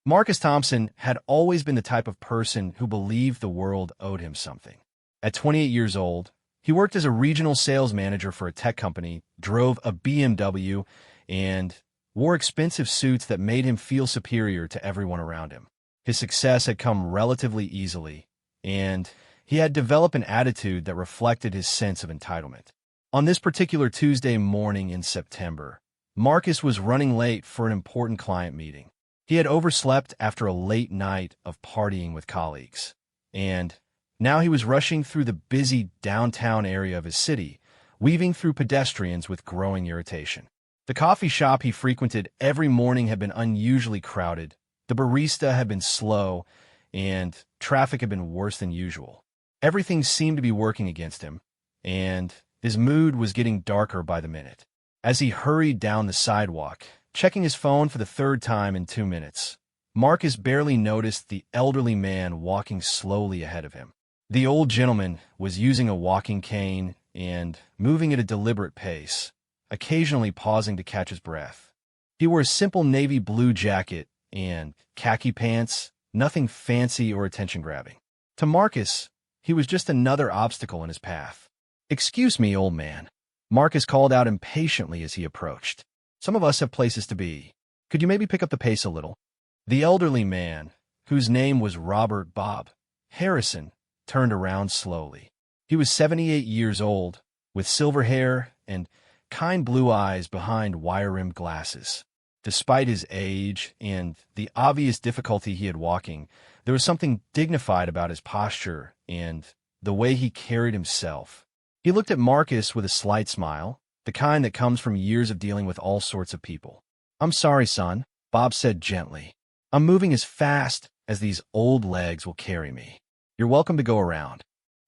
Marcus Thompson had always been the type of person who believed the world owed him something. At 28 years old, he worked as a regional sales manager for a tech company, drove a BMW, and wore expensive suits that made him feel superior to everyone around him. His success had come relatively easily, and he had developed an attitude that reflected his sense of entitlement. On this particular Tuesday morning in September, Marcus was running late for an important client meeting. He had overslept after a late night of partying with colleagues, and now he was rushing through the busy downtown area of his city, weaving through pedestrians with growing irritation. The coffee shop he frequented every morning had been unusually crowded, the barista had been slow, and traffic had been worse than usual. Everything seemed to be working against him, and his mood was getting darker by the minute. As he hurried down the sidewalk, checking his phone for the third time in 2 minutes, Marcus barely noticed the elderly man walking slowly ahead of him. The old gentleman was using a walking cane and moving at a deliberate pace, occasionally pausing to catch his breath. He wore a simple navy blue jacket and khaki pants, nothing fancy or attention-grabbing. To Marcus, he was just another obstacle in his path. "Excuse me, old man," Marcus called out impatiently as he approached. "Some of us have places to be. Could you maybe pick up the pace a little?" The elderly man, whose name was Robert Bob Harrison, turned around slowly. He was 78 years old, with silver hair and kind blue eyes behind wire-rimmed glasses. Despite his age and the obvious difficulty he had walking, there was something dignified about his posture and the way he carried himself. He looked at Marcus with a slight smile, the kind that comes from years of dealing with all sorts of people. "I'm sorry, son," Bob said gently. "I'm moving as fast as these old legs will carry me. You're welcome to go around."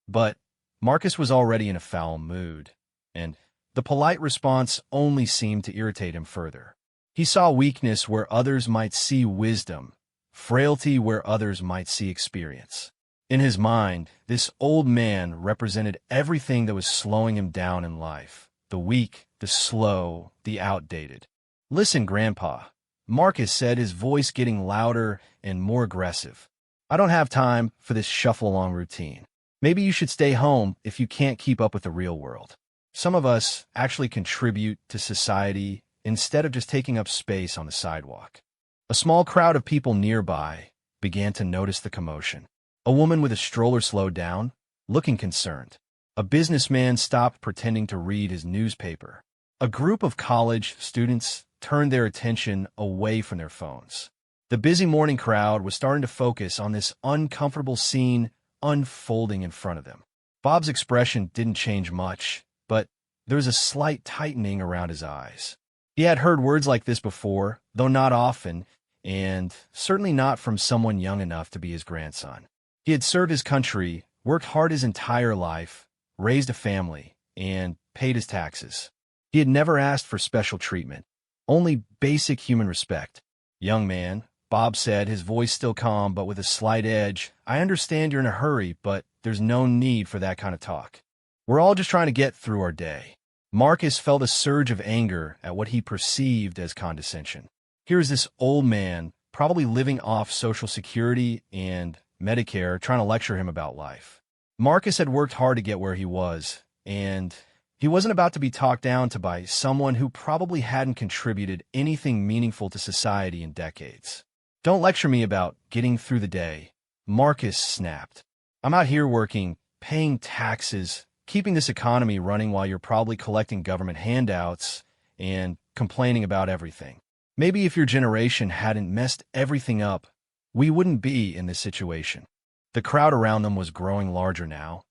But Marcus was already in a foul mood, and the polite response only seemed to irritate him further. He saw weakness where others might see wisdom, frailty where others might see experience. In his mind, this old man represented everything that was slowing him down in life: the weak, the slow, the outdated. "Listen, Grandpa," Marcus said, his voice getting louder and more aggressive. "I don't have time for this shuffle-along routine. Maybe you should stay home if you can't keep up with the real world. Some of us actually contribute to society instead of just taking up space on the sidewalk." A small crowd of people nearby began to notice the commotion. A woman with a stroller slowed down, looking concerned. A businessman stopped pretending to read his newspaper. A group of college students turned their attention away from their phones. The busy morning crowd was starting to focus on this uncomfortable scene unfolding in front of them. Bob's expression didn't change much, but there was a slight tightening around his eyes. He had heard words like this before, though not often, and certainly not from someone young enough to be his grandson. He had served his country, worked hard his entire life, raised a family, and paid his taxes. He had never asked for special treatment, only basic human respect. "Young man," Bob said, his voice still calm but with a slight edge, "I understand you're in a hurry, but there's no need for that kind of talk. We're all just trying to get through our day." Marcus felt a surge of anger at what he perceived as condescension. Here is this old man, probably living off Social Security and Medicare, trying to lecture him about life. Marcus had worked hard to get where he was, and he wasn't about to be talked down to by someone who probably hadn't contributed anything meaningful to society in decades. "Don't lecture me about getting through the day," Marcus snapped. "I'm out here working, paying taxes, keeping this economy running while you're probably collecting government handouts and complaining about everything. Maybe if your generation hadn't messed everything up, we wouldn't be in this situation." The crowd around them was growing larger now,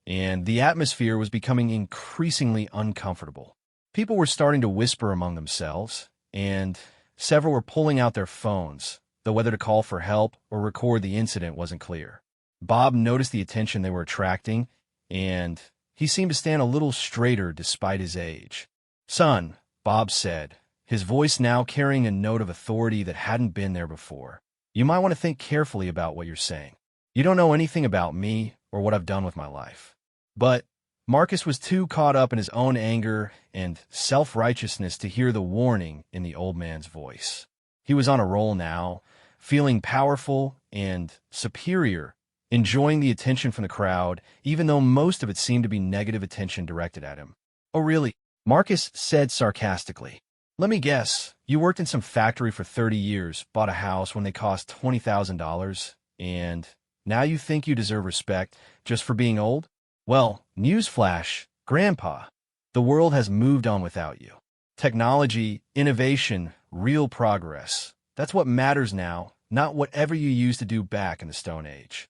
and the atmosphere was becoming increasingly uncomfortable. People were starting to whisper among themselves, and several were pulling out their phones, though whether to call for help or record the incident wasn't clear. Bob noticed the attention they were attracting, and he seemed to stand a little straighter despite his age. "Son," Bob said, his voice now carrying a note of authority that hadn't been there before, "you might want to think carefully about what you're saying. You don't know anything about me or what I've done with my life." But Marcus was too caught up in his own anger and self-righteousness to hear the warning in the old man's voice. He was on a roll now, feeling powerful and superior, enjoying the attention from the crowd, even though most of it seemed to be negative attention directed at him. "Oh, really?" Marcus said sarcastically. "Let me guess, you worked in some factory for 30 years, bought a house when they cost $20,000, and now you think you deserve respect just for being old? Well, newsflash, Grandpa, the world has moved on without you. Technology, innovation, real progress. That's what matters now, not whatever you used to do back in the Stone Age."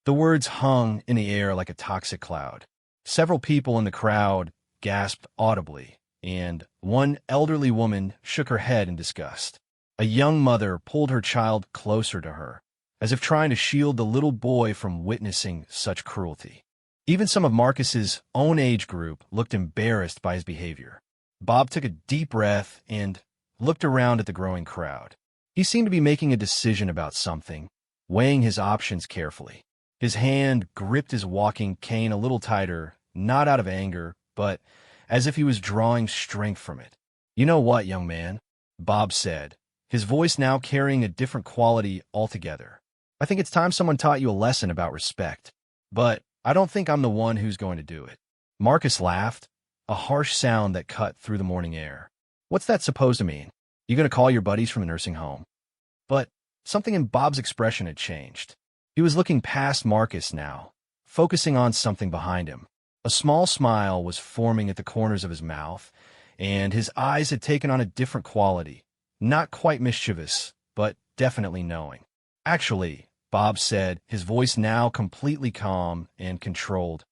The words hung in the air like a toxic cloud. Several people in the crowd gasped audibly, and one elderly woman shook her head in disgust. A young mother pulled her child closer to her, as if trying to shield the little boy from witnessing such cruelty. Even some of Marcus's own age group looked embarrassed by his behavior. Bob took a deep breath and looked around at the growing crowd. He seemed to be making a decision about something, weighing his options carefully. His hand gripped his walking cane a little tighter, not out of anger, but as if he was drawing strength from it. "You know what, young man?" Bob said, his voice now carrying a different quality altogether. "I think it's time someone taught you a lesson about respect. But I don't think I'm the one who's going to do it." Marcus laughed, a harsh sound that cut through the morning air. "What's that supposed to mean? You going to call your buddies from the nursing home?" But something in Bob's expression had changed. He was looking past Marcus now, focusing on something behind him. A small smile was forming at the corners of his mouth, and his eyes had taken on a different quality, not quite mischievous, but definitely knowing. "Actually," Bob said, his voice now completely calm and controlled,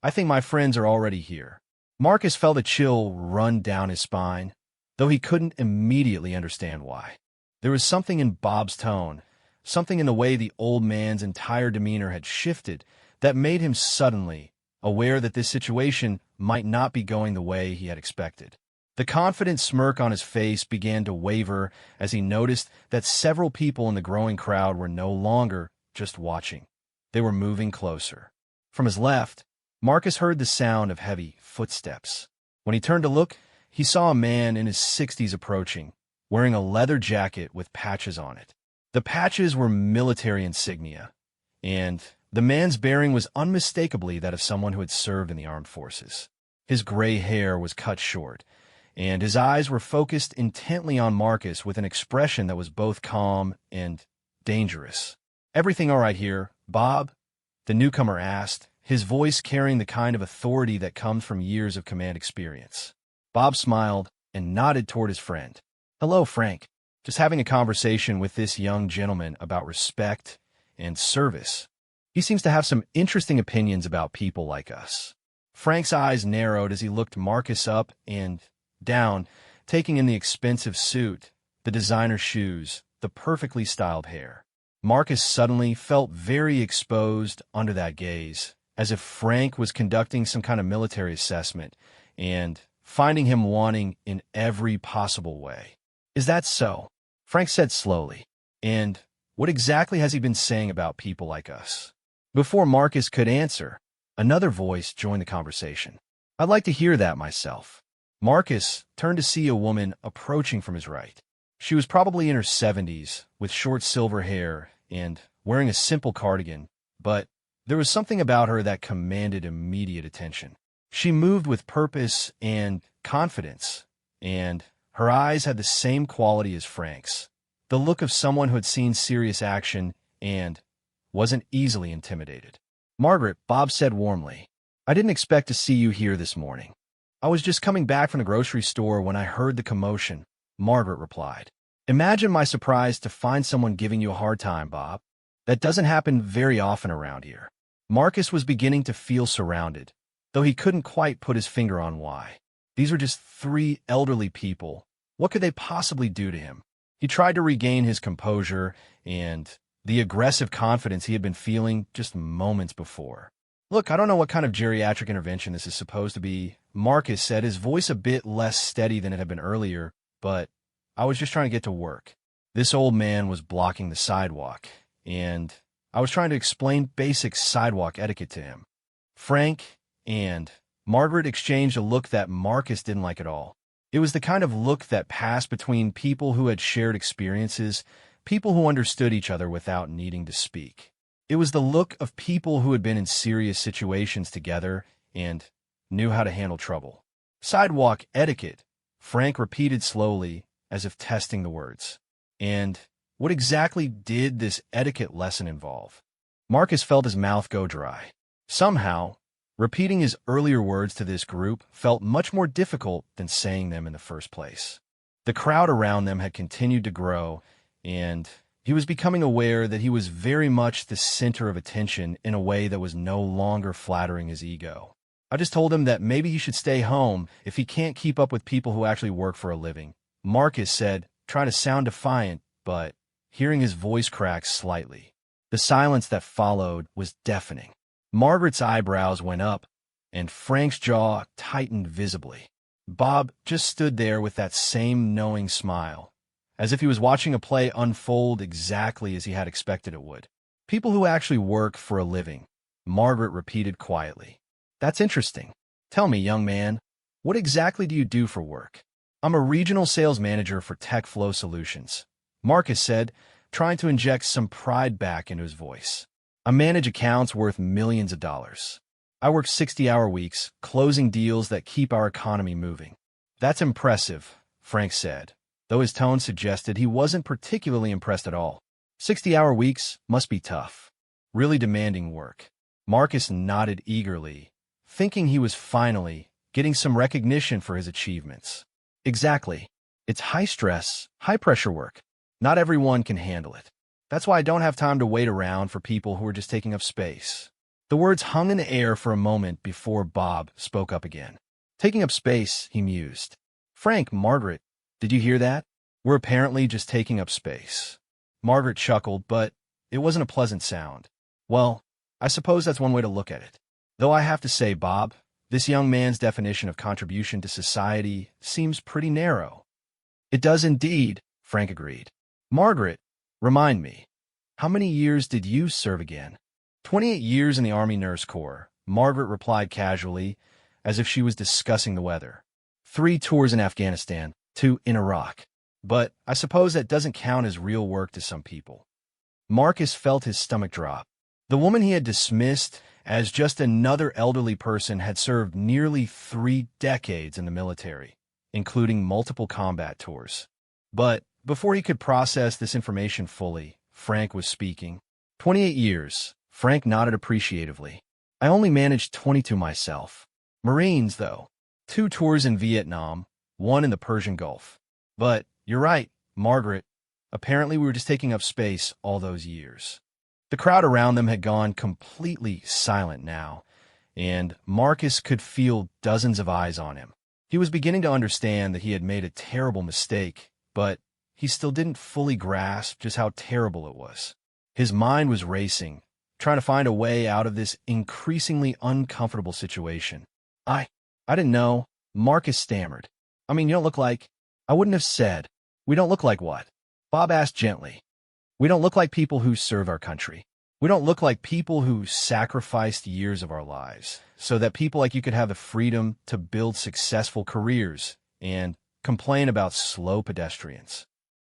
"I think my friends are already here." Marcus felt a chill run down his spine, though he couldn't immediately understand why. There was something in Bob's tone, something in the way the old man's entire demeanor had shifted, that made him suddenly aware that this situation might not be going the way he had expected. The confident smirk on his face began to waver as he noticed that several people in the growing crowd were no longer just watching. They were moving closer. From his left, Marcus heard the sound of heavy footsteps. When he turned to look, he saw a man in his 60s approaching, wearing a leather jacket with patches on it. The patches were military insignia, and the man's bearing was unmistakably that of someone who had served in the armed forces. His gray hair was cut short, and his eyes were focused intently on Marcus with an expression that was both calm and dangerous. "Everything all right here, Bob?" the newcomer asked, his voice carrying the kind of authority that comes from years of command experience. Bob smiled and nodded toward his friend. "Hello, Frank. Just having a conversation with this young gentleman about respect and service. He seems to have some interesting opinions about people like us." Frank's eyes narrowed as he looked Marcus up and down, taking in the expensive suit, the designer shoes, the perfectly styled hair. Marcus suddenly felt very exposed under that gaze, as if Frank was conducting some kind of military assessment and finding him wanting in every possible way. "Is that so?" Frank said slowly. "And what exactly has he been saying about people like us?" Before Marcus could answer, another voice joined the conversation. "I'd like to hear that myself." Marcus turned to see a woman approaching from his right. She was probably in her 70s, with short silver hair and wearing a simple cardigan, but there was something about her that commanded immediate attention. She moved with purpose and confidence, and her eyes had the same quality as Frank's, the look of someone who had seen serious action and wasn't easily intimidated. "Margaret," Bob said warmly, "I didn't expect to see you here this morning." "I was just coming back from the grocery store when I heard the commotion," Margaret replied. "Imagine my surprise to find someone giving you a hard time, Bob. That doesn't happen very often around here." Marcus was beginning to feel surrounded, though he couldn't quite put his finger on why. These were just three elderly people. What could they possibly do to him? He tried to regain his composure and the aggressive confidence he had been feeling just moments before. "Look, I don't know what kind of geriatric intervention this is supposed to be," Marcus said, his voice a bit less steady than it had been earlier, "but I was just trying to get to work." This old man was blocking the sidewalk, and I was trying to explain basic sidewalk etiquette to him. Frank and Margaret exchanged a look that Marcus didn't like at all. It was the kind of look that passed between people who had shared experiences, people who understood each other without needing to speak. It was the look of people who had been in serious situations together and knew how to handle trouble. Sidewalk etiquette, Frank repeated slowly, as if testing the words. And what exactly did this etiquette lesson involve? Marcus felt his mouth go dry. Somehow, repeating his earlier words to this group felt much more difficult than saying them in the first place. The crowd around them had continued to grow, and he was becoming aware that he was very much the center of attention in a way that was no longer flattering his ego. I just told him that maybe he should stay home if he can't keep up with people who actually work for a living, Marcus said, trying to sound defiant, but hearing his voice crack slightly. The silence that followed was deafening. Margaret's eyebrows went up, and Frank's jaw tightened visibly. Bob just stood there with that same knowing smile, as if he was watching a play unfold exactly as he had expected it would. People who actually work for a living, Margaret repeated quietly. That's interesting. Tell me, young man, what exactly do you do for work? I'm a regional sales manager for Tech Flow Solutions, Marcus said, trying to inject some pride back into his voice. I manage accounts worth millions of dollars. I work 60-hour weeks, closing deals that keep our economy moving. That's impressive, Frank said, though his tone suggested he wasn't particularly impressed at all. 60-hour weeks must be tough. Really demanding work. Marcus nodded eagerly, thinking he was finally getting some recognition for his achievements. Exactly. It's high-stress, high-pressure work. Not everyone can handle it. That's why I don't have time to wait around for people who are just taking up space. The words hung in the air for a moment before Bob spoke up again. Taking up space, he mused. Frank, Margaret, did you hear that? We're apparently just taking up space. Margaret chuckled, but it wasn't a pleasant sound. Well, I suppose that's one way to look at it. Though I have to say, Bob, this young man's definition of contribution to society seems pretty narrow. It does indeed, Frank agreed. Margaret, remind me, how many years did you serve again? 28 years in the Army Nurse Corps, Margaret replied casually, as if she was discussing the weather. 3 tours in Afghanistan, 2 in Iraq. But I suppose that doesn't count as real work to some people. Marcus felt his stomach drop. The woman he had dismissed as just another elderly person had served nearly 3 decades in the military, including multiple combat tours. But before he could process this information fully, Frank was speaking. 28 years, Frank nodded appreciatively. I only managed 22 myself. Marines, though. 2 tours in Vietnam, 1 in the Persian Gulf. But you're right, Margaret. Apparently we were just taking up space all those years. The crowd around them had gone completely silent now, and Marcus could feel dozens of eyes on him. He was beginning to understand that he had made a terrible mistake, but he still didn't fully grasp just how terrible it was. His mind was racing, trying to find a way out of this increasingly uncomfortable situation. I didn't know, Marcus stammered. I mean, you don't look like... I wouldn't have said. We don't look like what? Bob asked gently. We don't look like people who serve our country. We don't look like people who sacrificed years of our lives so that people like you could have the freedom to build successful careers and complain about slow pedestrians.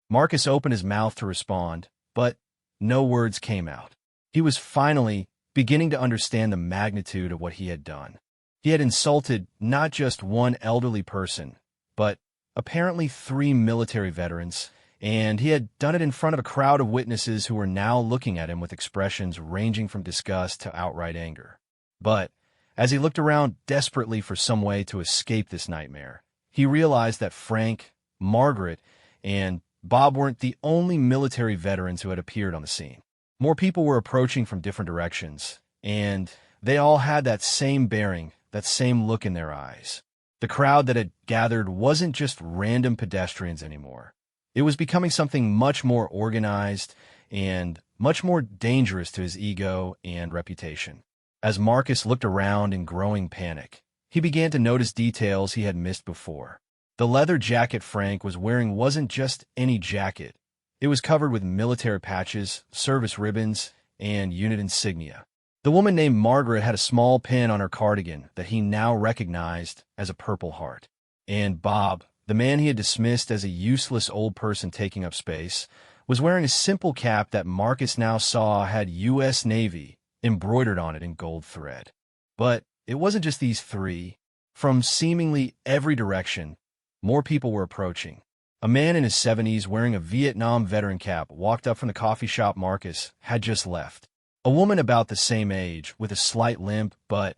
Marcus opened his mouth to respond, but no words came out. He was finally beginning to understand the magnitude of what he had done. He had insulted not just one elderly person, but apparently 3 military veterans, and he had done it in front of a crowd of witnesses who were now looking at him with expressions ranging from disgust to outright anger. But as he looked around desperately for some way to escape this nightmare, he realized that Frank, Margaret, and Bob weren't the only military veterans who had appeared on the scene. More people were approaching from different directions, and they all had that same bearing, that same look in their eyes. The crowd that had gathered wasn't just random pedestrians anymore. It was becoming something much more organized and much more dangerous to his ego and reputation. As Marcus looked around in growing panic, he began to notice details he had missed before. The leather jacket Frank was wearing wasn't just any jacket. It was covered with military patches, service ribbons, and unit insignia. The woman named Margaret had a small pin on her cardigan that he now recognized as a Purple Heart. And Bob, the man he had dismissed as a useless old person taking up space, was wearing a simple cap that Marcus now saw had U.S. Navy embroidered on it in gold thread. But it wasn't just these three. From seemingly every direction, more people were approaching. A man in his 70s wearing a Vietnam veteran cap walked up from the coffee shop Marcus had just left. A woman about the same age, with a slight limp but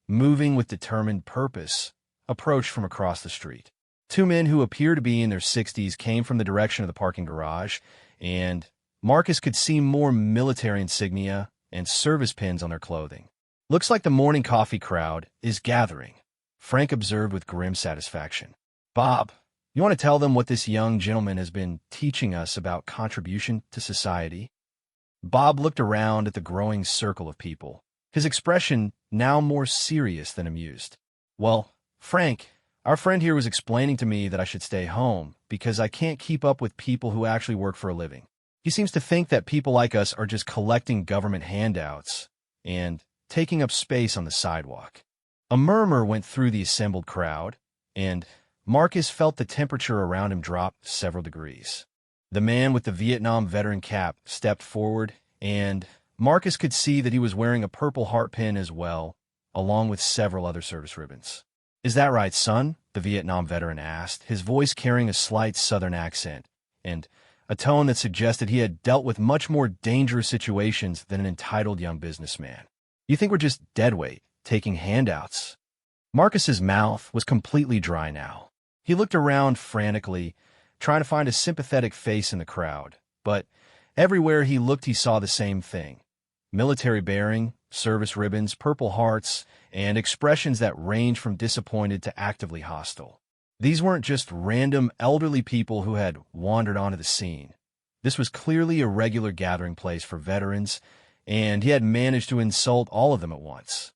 moving with determined purpose, approached from across the street. Two men who appeared to be in their 60s came from the direction of the parking garage, and Marcus could see more military insignia and service pins on their clothing. "Looks like the morning coffee crowd is gathering," Frank observed with grim satisfaction. "Bob, you want to tell them what this young gentleman has been teaching us about contribution to society?" Bob looked around at the growing circle of people, his expression now more serious than amused. "Well, Frank, our friend here was explaining to me that I should stay home because I can't keep up with people who actually work for a living. He seems to think that people like us are just collecting government handouts and taking up space on the sidewalk." A murmur went through the assembled crowd, and Marcus felt the temperature around him drop several degrees. The man with the Vietnam veteran cap stepped forward, and Marcus could see that he was wearing a Purple Heart pin as well, along with several other service ribbons. "Is that right, son?" the Vietnam veteran asked, his voice carrying a slight Southern accent, and a tone that suggested he had dealt with much more dangerous situations than an entitled young businessman. "You think we're just deadweight, taking handouts?" Marcus's mouth was completely dry now. He looked around frantically, trying to find a sympathetic face in the crowd, but everywhere he looked he saw the same thing: military bearing, service ribbons, Purple Hearts, and expressions that range from disappointed to actively hostile. These weren't just random elderly people who had wandered onto the scene. This was clearly a regular gathering place for veterans, and he had managed to insult all of them at once.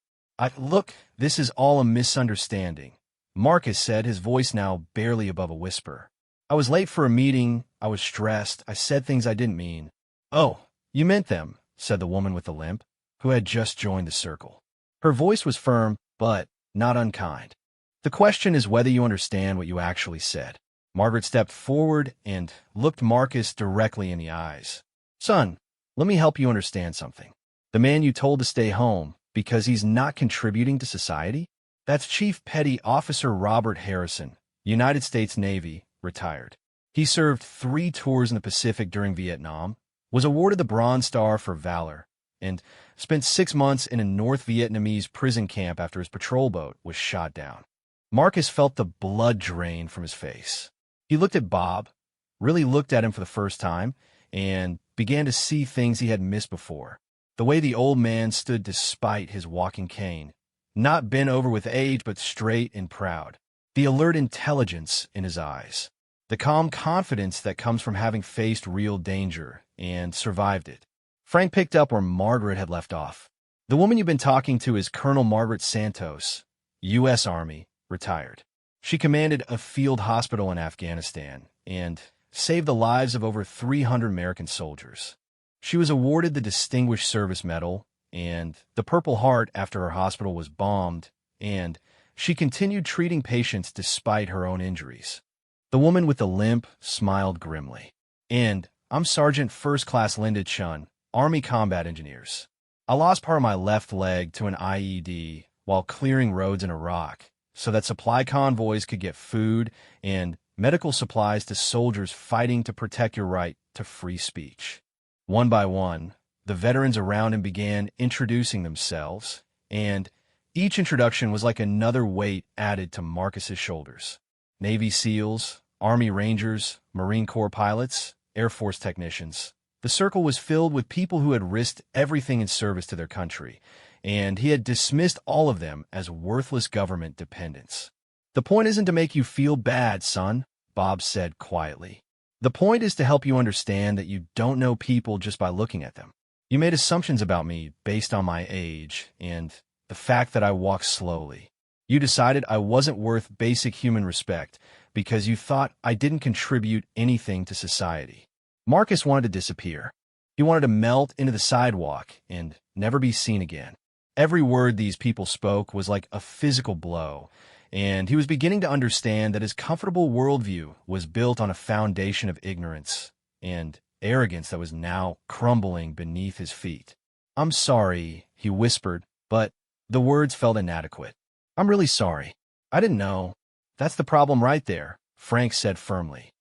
Look, this is all a misunderstanding," Marcus said, his voice now barely above a whisper. "I was late for a meeting, I was stressed, I said things I didn't mean." "Oh, you meant them," said the woman with the limp, who had just joined the circle. Her voice was firm, but not unkind. "The question is whether you understand what you actually said." Margaret stepped forward and looked Marcus directly in the eyes. "Son, let me help you understand something. The man you told to stay home because he's not contributing to society? That's Chief Petty Officer Robert Harrison, United States Navy, retired. He served 3 tours in the Pacific during Vietnam, was awarded the Bronze Star for valor, and spent 6 months in a North Vietnamese prison camp after his patrol boat was shot down." Marcus felt the blood drain from his face. He looked at Bob, really looked at him for the first time, and began to see things he had missed before. The way the old man stood despite his walking cane, not bent over with age but straight and proud. The alert intelligence in his eyes. The calm confidence that comes from having faced real danger and survived it. Frank picked up where Margaret had left off. "The woman you've been talking to is Colonel Margaret Santos, U.S. Army, retired. She commanded a field hospital in Afghanistan and saved the lives of over 300 American soldiers. She was awarded the Distinguished Service Medal and the Purple Heart after her hospital was bombed, and she continued treating patients despite her own injuries." The woman with the limp smiled grimly. "And I'm Sergeant First Class Linda Chun, Army Combat Engineers. I lost part of my left leg to an IED while clearing roads in Iraq so that supply convoys could get food and medical supplies to soldiers fighting to protect your right to free speech." One by one, the veterans around him began introducing themselves, and each introduction was like another weight added to Marcus's shoulders. Navy SEALs, Army Rangers, Marine Corps pilots, Air Force technicians. The circle was filled with people who had risked everything in service to their country, and he had dismissed all of them as worthless government dependents. "The point isn't to make you feel bad, son," Bob said quietly. "The point is to help you understand that you don't know people just by looking at them. You made assumptions about me based on my age and the fact that I walk slowly. You decided I wasn't worth basic human respect because you thought I didn't contribute anything to society." Marcus wanted to disappear. He wanted to melt into the sidewalk and never be seen again. Every word these people spoke was like a physical blow, and he was beginning to understand that his comfortable worldview was built on a foundation of ignorance, and arrogance that was now crumbling beneath his feet. "I'm sorry," he whispered, but the words felt inadequate. "I'm really sorry. I didn't know." "That's the problem right there," Frank said firmly.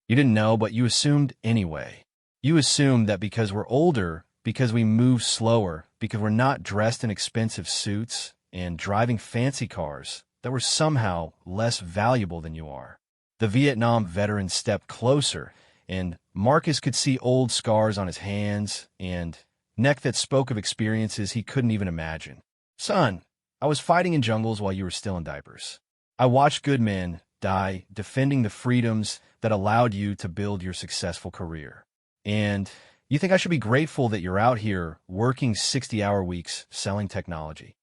"You didn't know, but you assumed anyway. You assumed that because we're older, because we move slower, because we're not dressed in expensive suits and driving fancy cars, that we're somehow less valuable than you are." The Vietnam veteran stepped closer, and Marcus could see old scars on his hands and neck that spoke of experiences he couldn't even imagine. "Son, I was fighting in jungles while you were still in diapers. I watched good men die defending the freedoms that allowed you to build your successful career. And you think I should be grateful that you're out here working 60-hour weeks selling technology?"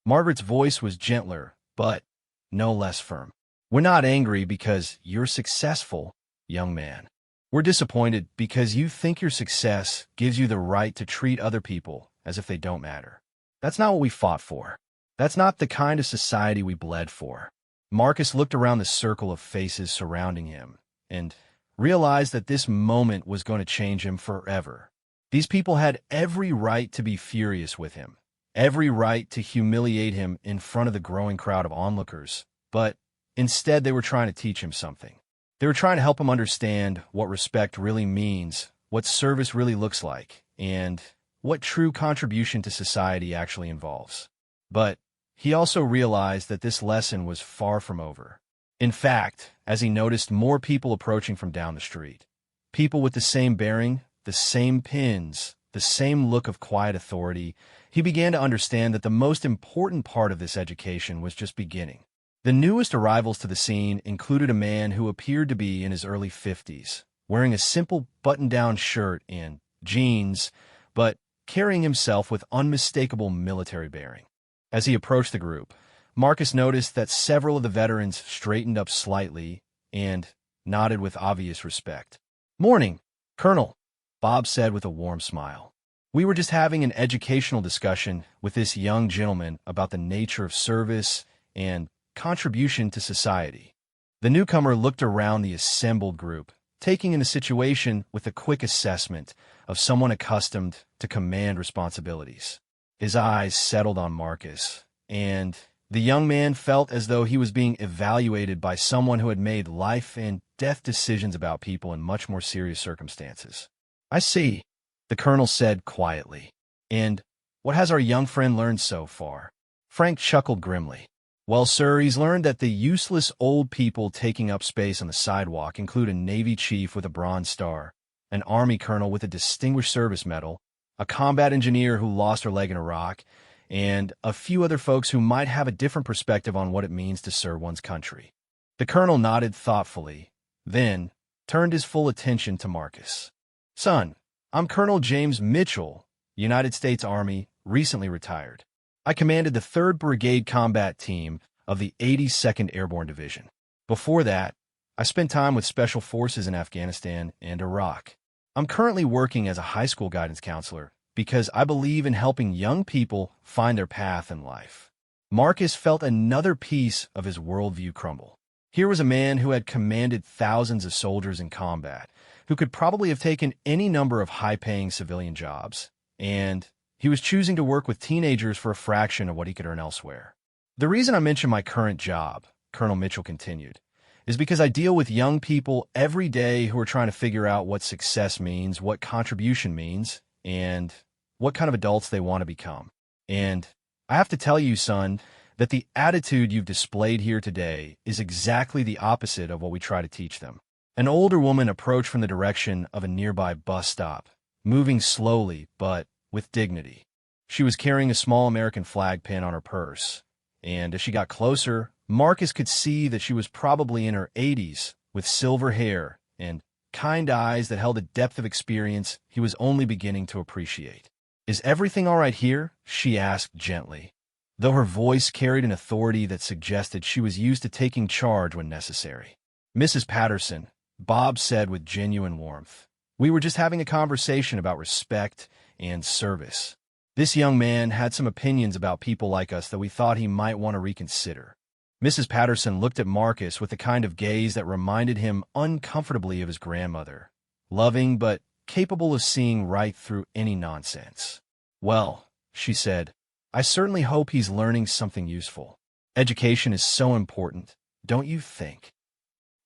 Margaret's voice was gentler, but no less firm. "We're not angry because you're successful, young man. We're disappointed because you think your success gives you the right to treat other people as if they don't matter. That's not what we fought for. That's not the kind of society we bled for." Marcus looked around the circle of faces surrounding him and realized that this moment was going to change him forever. These people had every right to be furious with him, every right to humiliate him in front of the growing crowd of onlookers, but instead they were trying to teach him something. They were trying to help him understand what respect really means, what service really looks like, and what true contribution to society actually involves. But he also realized that this lesson was far from over. In fact, as he noticed more people approaching from down the street, people with the same bearing, the same pins, the same look of quiet authority, he began to understand that the most important part of this education was just beginning. The newest arrivals to the scene included a man who appeared to be in his early 50s, wearing a simple button-down shirt and jeans, but carrying himself with unmistakable military bearing. As he approached the group, Marcus noticed that several of the veterans straightened up slightly and nodded with obvious respect. "Morning, Colonel," Bob said with a warm smile. "We were just having an educational discussion with this young gentleman about the nature of service and contribution to society." The newcomer looked around the assembled group, taking in the situation with a quick assessment of someone accustomed to command responsibilities. His eyes settled on Marcus, and the young man felt as though he was being evaluated by someone who had made life and death decisions about people in much more serious circumstances. "I see," the colonel said quietly. "And what has our young friend learned so far?" Frank chuckled grimly. "Well, sir, he's learned that the useless old people taking up space on the sidewalk include a Navy chief with a Bronze Star, an Army colonel with a Distinguished Service Medal, a combat engineer who lost her leg in Iraq, and a few other folks who might have a different perspective on what it means to serve one's country." The colonel nodded thoughtfully, then turned his full attention to Marcus. "Son, I'm Colonel James Mitchell, United States Army, recently retired. I commanded the 3rd Brigade Combat Team of the 82nd Airborne Division. Before that, I spent time with Special Forces in Afghanistan and Iraq. I'm currently working as a high school guidance counselor because I believe in helping young people find their path in life." Marcus felt another piece of his worldview crumble. Here was a man who had commanded thousands of soldiers in combat, who could probably have taken any number of high-paying civilian jobs, and he was choosing to work with teenagers for a fraction of what he could earn elsewhere. "The reason I mention my current job," Colonel Mitchell continued, "is because I deal with young people every day who are trying to figure out what success means, what contribution means, and what kind of adults they want to become. And I have to tell you, son, that the attitude you've displayed here today is exactly the opposite of what we try to teach them." An older woman approached from the direction of a nearby bus stop, moving slowly but with dignity. She was carrying a small American flag pin on her purse, and as she got closer, Marcus could see that she was probably in her 80s, with silver hair and kind eyes that held a depth of experience he was only beginning to appreciate. "Is everything all right here?" she asked gently, though her voice carried an authority that suggested she was used to taking charge when necessary. "Mrs. Patterson," Bob said with genuine warmth, "we were just having a conversation about respect and service. This young man had some opinions about people like us that we thought he might want to reconsider." Mrs. Patterson looked at Marcus with the kind of gaze that reminded him uncomfortably of his grandmother, loving but capable of seeing right through any nonsense. "Well," she said, "I certainly hope he's learning something useful. Education is so important, don't you think?"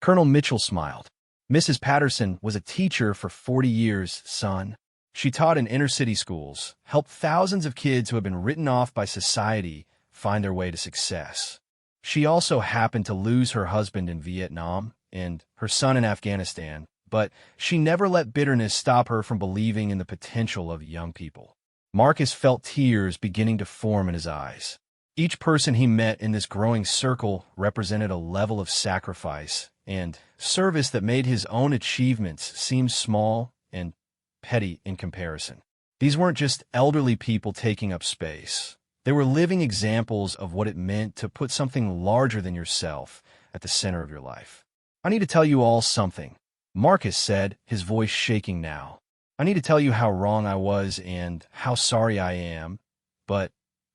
Colonel Mitchell smiled. "Mrs. Patterson was a teacher for 40 years, son. She taught in inner-city schools, helped thousands of kids who have been written off by society find their way to success. She also happened to lose her husband in Vietnam and her son in Afghanistan, but she never let bitterness stop her from believing in the potential of young people." Marcus felt tears beginning to form in his eyes. Each person he met in this growing circle represented a level of sacrifice and service that made his own achievements seem small and petty in comparison. These weren't just elderly people taking up space. They were living examples of what it meant to put something larger than yourself at the center of your life. "I need to tell you all something," Marcus said, his voice shaking now. "I need to tell you how wrong I was and how sorry I am, but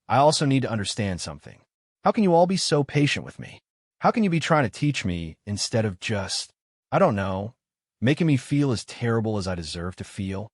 I also need to understand something. How can you all be so patient with me? How can you be trying to teach me instead of just, I don't know, making me feel as terrible as I deserve to feel?"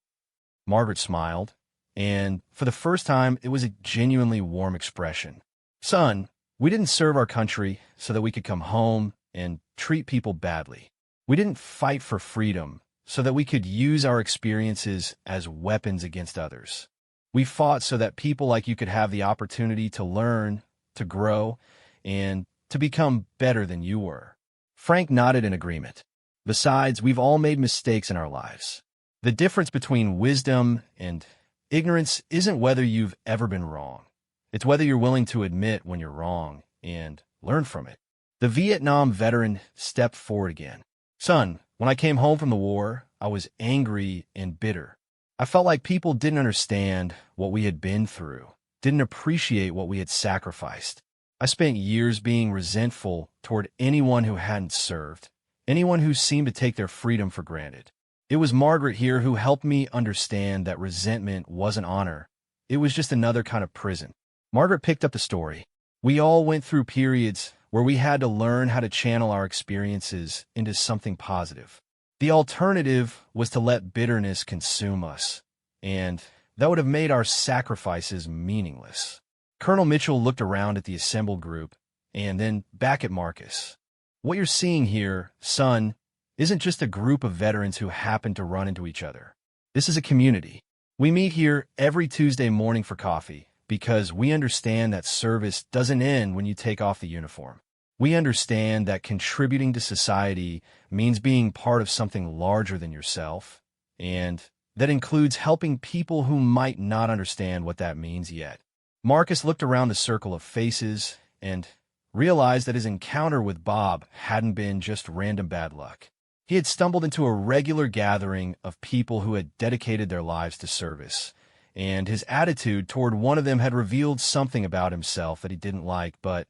Margaret smiled, and for the first time, it was a genuinely warm expression. "Son, we didn't serve our country so that we could come home and treat people badly. We didn't fight for freedom so that we could use our experiences as weapons against others. We fought so that people like you could have the opportunity to learn, to grow, and to become better than you were." Frank nodded in agreement. "Besides, we've all made mistakes in our lives. The difference between wisdom and ignorance isn't whether you've ever been wrong. It's whether you're willing to admit when you're wrong and learn from it." The Vietnam veteran stepped forward again. "Son, when I came home from the war, I was angry and bitter. I felt like people didn't understand what we had been through, didn't appreciate what we had sacrificed. I spent years being resentful toward anyone who hadn't served, anyone who seemed to take their freedom for granted. It was Margaret here who helped me understand that resentment wasn't honor. It was just another kind of prison." Margaret picked up the story. "We all went through periods where we had to learn how to channel our experiences into something positive. The alternative was to let bitterness consume us, and that would have made our sacrifices meaningless." Colonel Mitchell looked around at the assembled group and then back at Marcus. "What you're seeing here, son, isn't just a group of veterans who happen to run into each other. This is a community. We meet here every Tuesday morning for coffee because we understand that service doesn't end when you take off the uniform. We understand that contributing to society means being part of something larger than yourself, and that includes helping people who might not understand what that means yet." Marcus looked around the circle of faces and realized that his encounter with Bob hadn't been just random bad luck. He had stumbled into a regular gathering of people who had dedicated their lives to service, and his attitude toward one of them had revealed something about himself that he didn't like but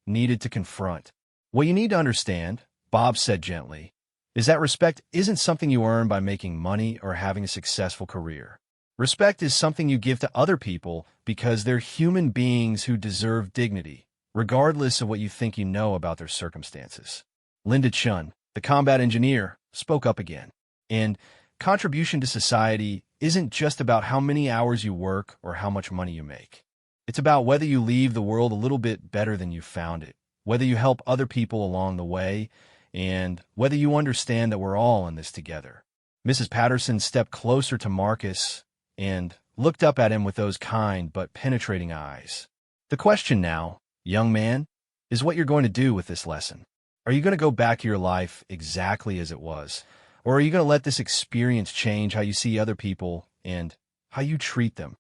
needed to confront. "What you need to understand," Bob said gently, "is that respect isn't something you earn by making money or having a successful career. Respect is something you give to other people because they're human beings who deserve dignity, regardless of what you think you know about their circumstances." Linda Chun, the combat engineer, spoke up again. "And contribution to society isn't just about how many hours you work or how much money you make. It's about whether you leave the world a little bit better than you found it, whether you help other people along the way, and whether you understand that we're all in this together." Mrs. Patterson stepped closer to Marcus and looked up at him with those kind but penetrating eyes. "The question now, young man, is what you're going to do with this lesson. Are you going to go back to your life exactly as it was, or are you going to let this experience change how you see other people and how you treat them?"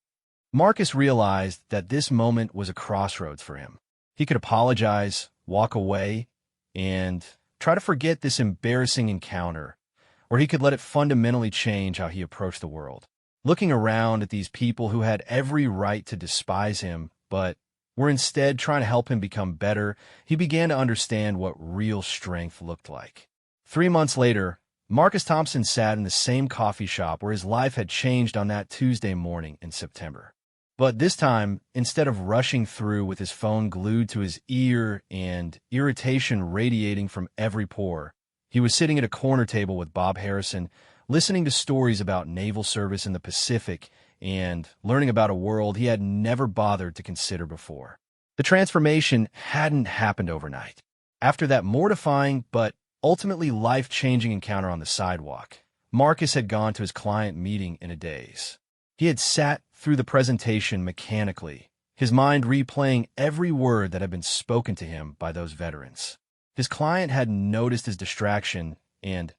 Marcus realized that this moment was a crossroads for him. He could apologize, walk away, and try to forget this embarrassing encounter, or he could let it fundamentally change how he approached the world. Looking around at these people who had every right to despise him, but were instead trying to help him become better, he began to understand what real strength looked like. 3 months later, Marcus Thompson sat in the same coffee shop where his life had changed on that Tuesday morning in September. But this time, instead of rushing through with his phone glued to his ear and irritation radiating from every pore, he was sitting at a corner table with Bob Harrison, listening to stories about naval service in the Pacific and learning about a world he had never bothered to consider before. The transformation hadn't happened overnight. After that mortifying but ultimately life-changing encounter on the sidewalk, Marcus had gone to his client meeting in a daze. He had sat through the presentation mechanically, his mind replaying every word that had been spoken to him by those veterans. His client had noticed his distraction and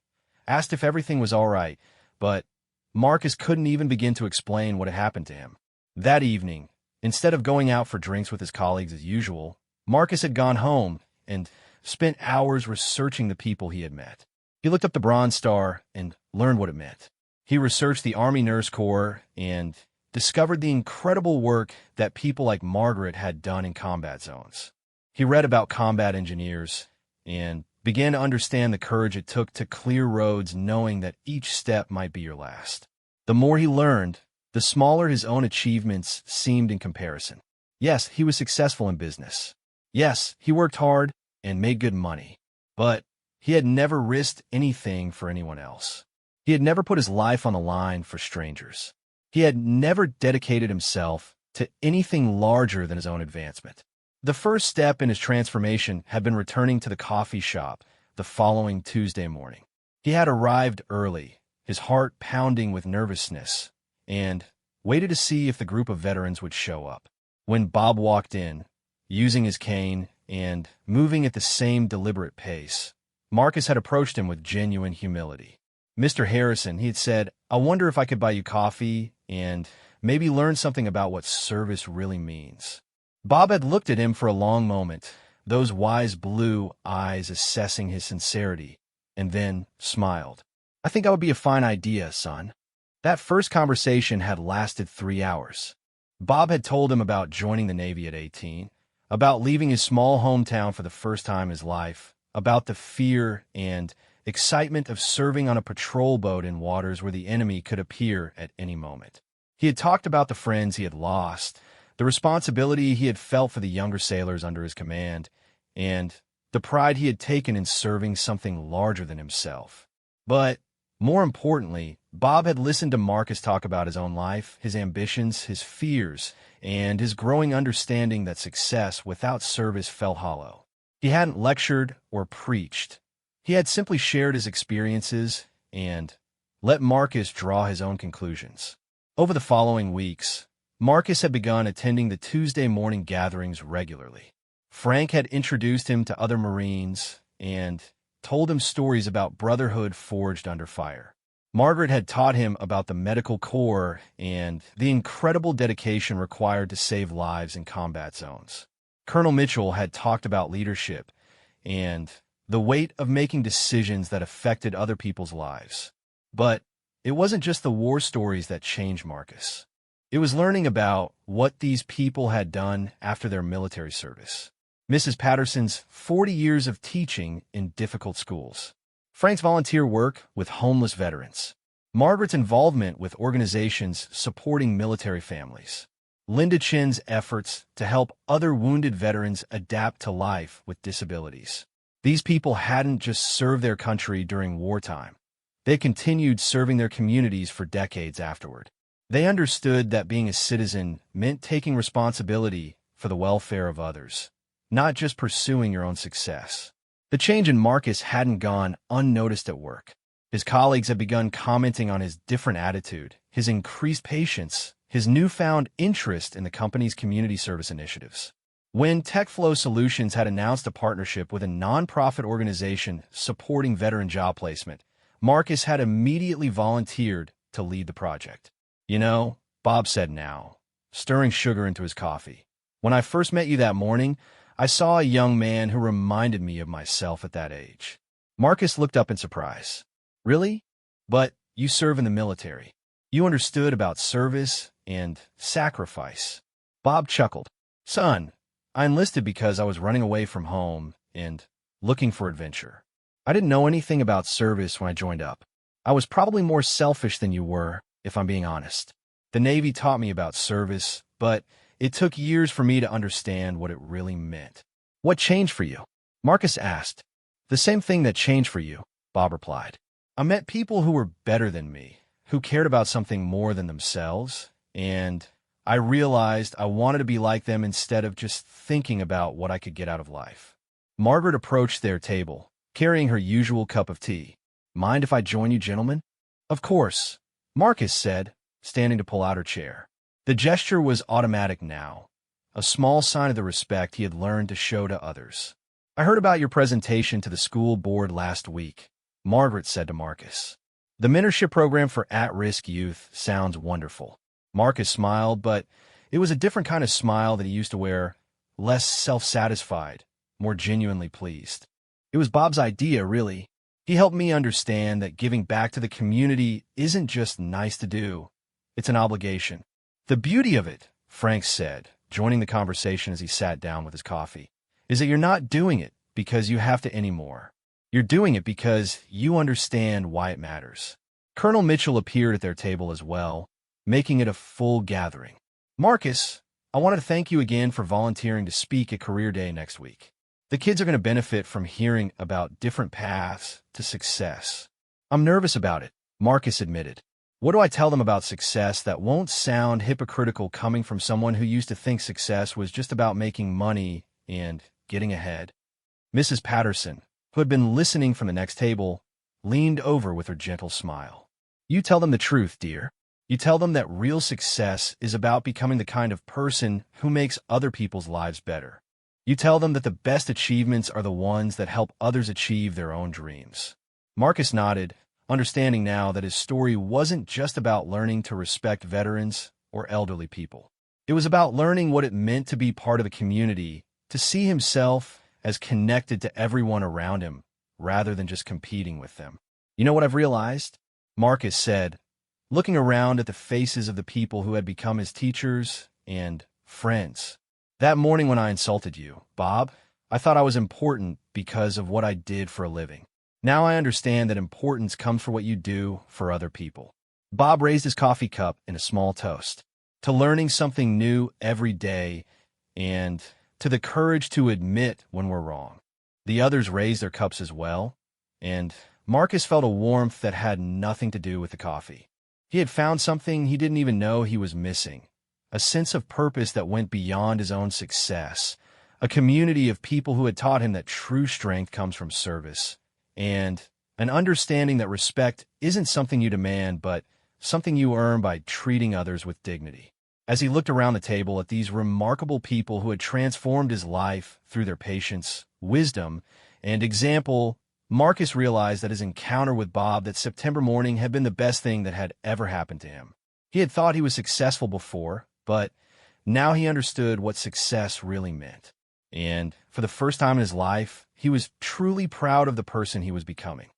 asked if everything was all right, but Marcus couldn't even begin to explain what had happened to him. That evening, instead of going out for drinks with his colleagues as usual, Marcus had gone home and spent hours researching the people he had met. He looked up the Bronze Star and learned what it meant. He researched the Army Nurse Corps and discovered the incredible work that people like Margaret had done in combat zones. He read about combat engineers and began to understand the courage it took to clear roads knowing that each step might be your last. The more he learned, the smaller his own achievements seemed in comparison. Yes, he was successful in business. Yes, he worked hard and made good money. But he had never risked anything for anyone else. He had never put his life on the line for strangers. He had never dedicated himself to anything larger than his own advancement. The first step in his transformation had been returning to the coffee shop the following Tuesday morning. He had arrived early, his heart pounding with nervousness, and waited to see if the group of veterans would show up. When Bob walked in, using his cane and moving at the same deliberate pace, Marcus had approached him with genuine humility. "Mr. Harrison," he had said, "I wonder if I could buy you coffee and maybe learn something about what service really means." Bob had looked at him for a long moment, those wise blue eyes assessing his sincerity, and then smiled. "I think that would be a fine idea, son." That first conversation had lasted 3 hours. Bob had told him about joining the Navy at 18, about leaving his small hometown for the first time in his life, about the fear and excitement of serving on a patrol boat in waters where the enemy could appear at any moment. He had talked about the friends he had lost, the responsibility he had felt for the younger sailors under his command, and the pride he had taken in serving something larger than himself. But more importantly, Bob had listened to Marcus talk about his own life, his ambitions, his fears, and his growing understanding that success without service fell hollow. He hadn't lectured or preached. He had simply shared his experiences and let Marcus draw his own conclusions. Over the following weeks, Marcus had begun attending the Tuesday morning gatherings regularly. Frank had introduced him to other Marines and told him stories about brotherhood forged under fire. Margaret had taught him about the medical corps and the incredible dedication required to save lives in combat zones. Colonel Mitchell had talked about leadership and the weight of making decisions that affected other people's lives. But it wasn't just the war stories that changed Marcus. It was learning about what these people had done after their military service. Mrs. Patterson's 40 years of teaching in difficult schools. Frank's volunteer work with homeless veterans. Margaret's involvement with organizations supporting military families. Linda Chin's efforts to help other wounded veterans adapt to life with disabilities. These people hadn't just served their country during wartime. They continued serving their communities for decades afterward. They understood that being a citizen meant taking responsibility for the welfare of others, not just pursuing your own success. The change in Marcus hadn't gone unnoticed at work. His colleagues had begun commenting on his different attitude, his increased patience, his newfound interest in the company's community service initiatives. When TechFlow Solutions had announced a partnership with a nonprofit organization supporting veteran job placement, Marcus had immediately volunteered to lead the project. "You know," Bob said now, stirring sugar into his coffee, "when I first met you that morning, I saw a young man who reminded me of myself at that age." Marcus looked up in surprise. "Really? But you serve in the military. You understood about service and sacrifice." Bob chuckled. "Son, I enlisted because I was running away from home and looking for adventure. I didn't know anything about service when I joined up. I was probably more selfish than you were, if I'm being honest. The Navy taught me about service, but it took years for me to understand what it really meant." "What changed for you?" Marcus asked. "The same thing that changed for you," Bob replied. I met people who were better than me, who cared about something more than themselves, and I realized I wanted to be like them instead of just thinking about what I could get out of life. Margaret approached their table, carrying her usual cup of tea. "Mind if I join you, gentlemen?" "Of course," Marcus said, standing to pull out her chair. The gesture was automatic now, a small sign of the respect he had learned to show to others. "I heard about your presentation to the school board last week," Margaret said to Marcus. "The mentorship program for at-risk youth sounds wonderful." Marcus smiled, but it was a different kind of smile that he used to wear, less self-satisfied, more genuinely pleased. "It was Bob's idea, really. He helped me understand that giving back to the community isn't just nice to do, it's an obligation." "The beauty of it," Frank said, joining the conversation as he sat down with his coffee, "is that you're not doing it because you have to anymore. You're doing it because you understand why it matters." Colonel Mitchell appeared at their table as well, making it a full gathering. "Marcus, I wanted to thank you again for volunteering to speak at Career Day next week. The kids are going to benefit from hearing about different paths to success." "I'm nervous about it," Marcus admitted. "What do I tell them about success that won't sound hypocritical coming from someone who used to think success was just about making money and getting ahead?" Mrs. Patterson, who had been listening from the next table, leaned over with her gentle smile. "You tell them the truth, dear. You tell them that real success is about becoming the kind of person who makes other people's lives better. You tell them that the best achievements are the ones that help others achieve their own dreams." Marcus nodded, understanding now that his story wasn't just about learning to respect veterans or elderly people. It was about learning what it meant to be part of a community, to see himself as connected to everyone around him, rather than just competing with them. "You know what I've realized?" Marcus said, looking around at the faces of the people who had become his teachers and friends. "That morning when I insulted you, Bob, I thought I was important because of what I did for a living. Now I understand that importance comes from what you do for other people." Bob raised his coffee cup in a small toast to learning something new every day and to the courage to admit when we're wrong. The others raised their cups as well, and Marcus felt a warmth that had nothing to do with the coffee. He had found something he didn't even know he was missing, a sense of purpose that went beyond his own success, a community of people who had taught him that true strength comes from service, and an understanding that respect isn't something you demand, but something you earn by treating others with dignity. As he looked around the table at these remarkable people who had transformed his life through their patience, wisdom, and example, Marcus realized that his encounter with Bob that September morning had been the best thing that had ever happened to him. He had thought he was successful before, but now he understood what success really meant. And for the first time in his life, he was truly proud of the person he was becoming.